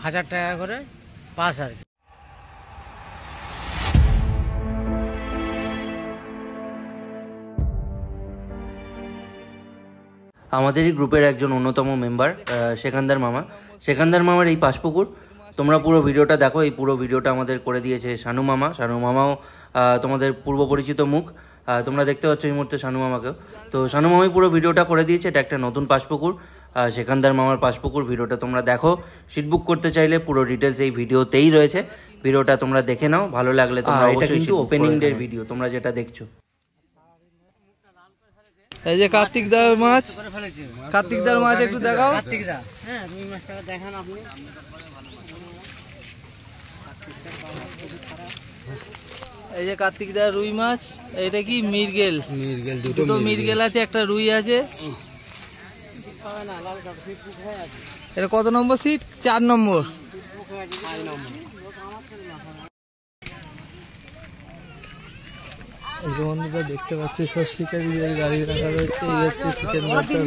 1000 টাকা করে পাস আর কি। আমাদেরই গ্রুপের একজন অন্যতম মেম্বার সেকান্দার মামার এই পাশপুকুর। তোমরা পুরো ভিডিওটা দেখো। এই পুরো ভিডিওটা আমাদের করে দিয়েছে শানু মামাও তোমাদের পূর্ব পরিচিত মুখ। তোমরা দেখতে পাচ্ছ এই মুহূর্তে শানু মামাকেও। তো শানু মামাই পুরো ভিডিওটা করে দিয়েছে। এটা একটা নতুন পাশপুকুর, সেকান্দার মামার পাশপুকুর। ভিডিওটা তোমরা দেখো। সিট বুক করতে চাইলে পুরো ডিটেলস এই ভিডিওতেই রয়েছে। ভিডিওটা তোমরা দেখে নাও, ভালো লাগলে তোমরা অবশ্যই। কিন্তু ওপেনিং ডের ভিডিও তোমরা যেটা দেখছো। এই যে কার্তিকদার মাছ একটু দেখাও। কার্তিকদা, হ্যাঁ রুই মাছটা দেখান আপনি। এই যে কার্তিকদার রুই মাছ। এটা কি মৃগেল? দুটো মৃগেল আছে, একটা রুই আছে। এটা কত নম্বর সিট? 4 নম্বর। বন্ধুরা দেখতে পাচ্ছি সব শিকারীদের গাড়ি রাখা রয়েছে। এই হচ্ছে চিকেন বাজার।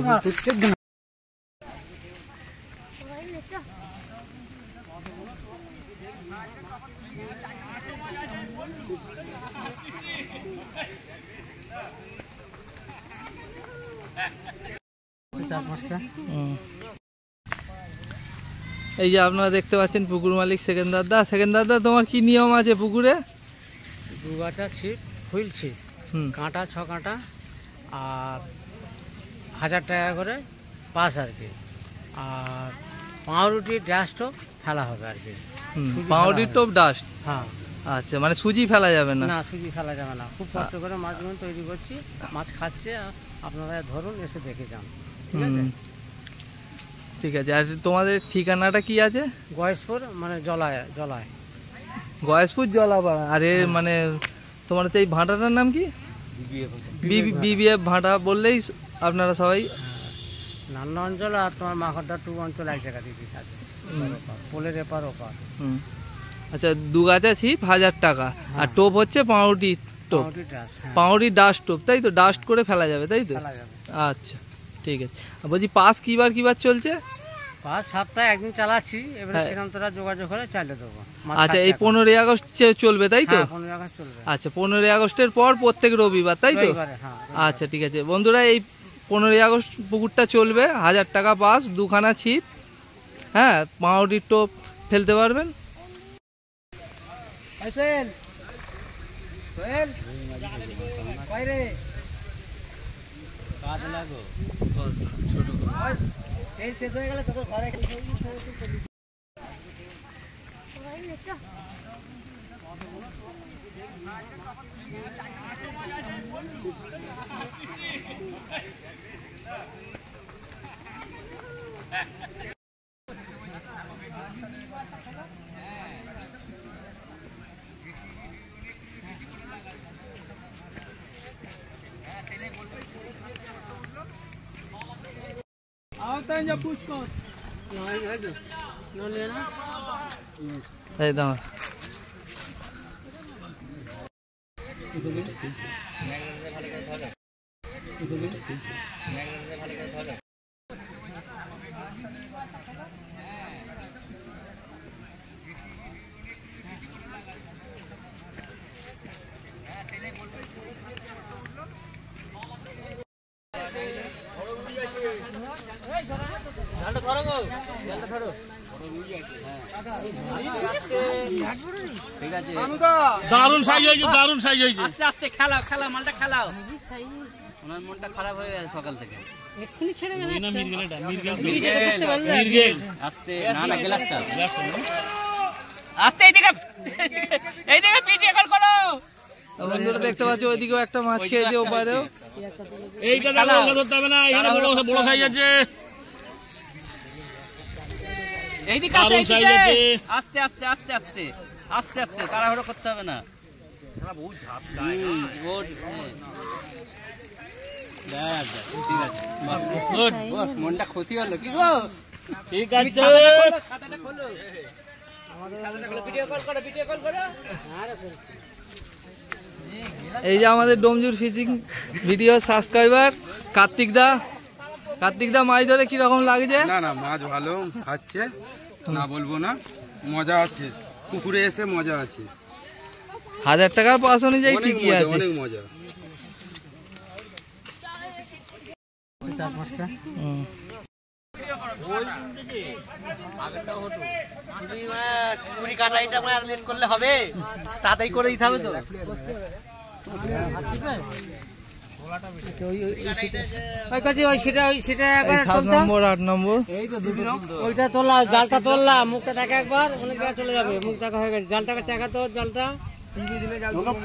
এই যে আপনারা দেখতে পাচ্ছেন পুকুর মালিক সেকেন্দার দা, তোমার কি নিয়ম আছে পুকুরে? 2 গাঁটা ছিপ, হুইল ছিপ, কাঁটা 6 কাঁটা, আর 1000 টাকা করে পাস আর কি। আর পাউরুটি ডাস্ট ফেলা হবে আর কি। পাউরুটি টোপ ডাস্ট? হ্যাঁ। আচ্ছা, মানে সুজি ফেলা যাবে না? না, সুজি ফেলা যাবে না। খুব কষ্ট করে মাছগুলো তৈরি করছি, মাছ খাচ্ছে, আপনারা ধরুন, এসে দেখে যান। ঠিক আছে? ঠিক আছে। আর তোমাদের ঠিকানাটা কি আছে? গয়েশপুর, মানে জলায়। গয়েশপুর জলাপাড়া। আর মানে তোমার হচ্ছে এই ভাঁটাটার নাম কি? বিবিএফ ভাঁটা বললেই আপনারা সবাই। নান্না অঞ্চল আর তোমার মাখরদা 2 অঞ্চল এক জায়গা দিদি আছে, পোলের এপার ওপার। আচ্ছা, 2 গাছা ছিপ 1000 টাকা। আর টোপ হচ্ছে পাউরুটি টোপ, পাউরুটি ডাস্ট টোপ, তাই তো? ডাস্ট করে ফেলা যাবে, তাই তো? আচ্ছা, ঠিক আছে। বলছি পাস কিবার চলছে? পাস সপ্তাহে একদিন চালাচ্ছি, এবারে সেখান তোরা যোগাযোগ করে চালিয়ে দেবো। আচ্ছা, এই 15ই আগস্ট চলবে, তাই তো? 15ই আগস্ট চলবে। আচ্ছা, 15ই আগস্টের পর প্রত্যেক রবিবার, তাই তো? আচ্ছা, ঠিক আছে বন্ধুরা, এই 15ই আগস্ট পুকুরটা চলবে। 1000 টাকা পাস, 2 খানা ছিপ, হ্যাঁ, পাউরুটির টোপ ফেলতে পারবেন। শেষ হয়ে গেলে তোকে ঘরে একদম। দারুণ সাইজ হয়েছে। আস্তে আস্তে খেলাও, মালটা খেলাও। ওনার মনটা খারাপ হয়ে গেছে সকাল থেকে। এক্ষুনি ছেড়ে গেল। মিরগেল। আস্তে, না গ্লাসটা। আস্তে, এইদিকে ভিডিও কল করো। বন্ধুরা দেখতে পাচ্ছ ওইদিকেও একটা মাছ খেয়েছে, ওপারেও। এইটা দেখো, ওটা ধরতে হবে না, এখানে বড় সাইজ আছে। এইদিকে আস্তে আস্তে তাড়াহুড়ো করতে হবে না। মনটা খুশি হলো কি গো? ঠিক আছে, এই যে আমাদের ডোমজুর ফিশিং ভিডিও সাবস্ক্রাইবার কার্তিকদা মাছ ধরে কিরকম লাগছে? না মাছ ভালো খাচ্ছে, না বলবো না, মজা আছে, পুকুরে এসে মজা আছে। 1000 টাকার পাস অনুযায়ী অনেক ঠিকই মজা, আছে। অনেক মজা। 4-5টা চুরি কাটাইটা আর লেট করলে হবে, তাড়াতাড়ি করে দিতে হবে তো। এই 7 নম্বর 8 নম্বর ওইটা তোলা, জালটা তোললাম, মুখটা দেখা একবার, অনেক জায়গায় চলে যাবে, মুখ দেখা হয়ে গেছে, জালটাকে চাকা তো, জালটা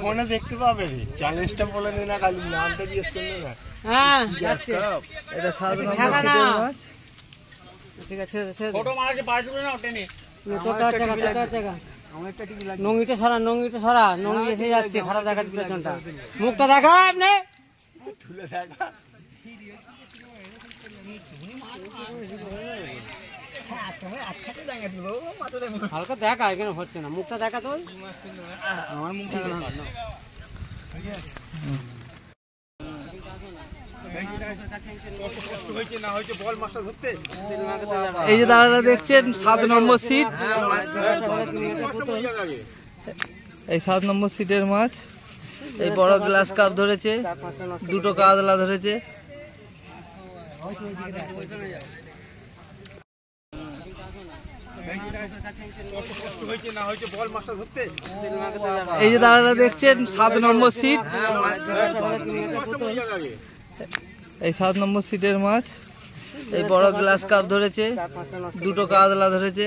ফোনে দেখতে পাবে, চ্যালেঞ্জটা বলে নে না, খালি নামটা জিজ্ঞেস করলে না। হ্যাঁ যাচ্ছে। এটা 7 নম্বর খেলা না। সিটের মাছ। ঠিক আছে, ছোট মাছ আছে, পাঁচ টুকরো না টেনে। তোরটা চাকা, নঙ্গিটা সরা, নঙ্গি এসে যাচ্ছে, খারাপ দেখাচ্ছে পেছনটা, মুখটা দেখা আপনি হালকা দেখা, এখানে হচ্ছে না, মুখটা দেখা তো, আমার মুখটা এই যে দাদারা দেখছেন 7 নম্বর সিট, এই 7 নম্বর সিটের মাছ। এই বড় গ্লাস কাপ ধরেছে, 2টো কাতলা ধরেছে। এই যে দাদারা দেখছেন 7 নম্বর সিট, এই 7 নম্বর সিটের মাছ। এই বড় গ্লাস কাপ ধরেছে, 2টো কাতলা ধরেছে।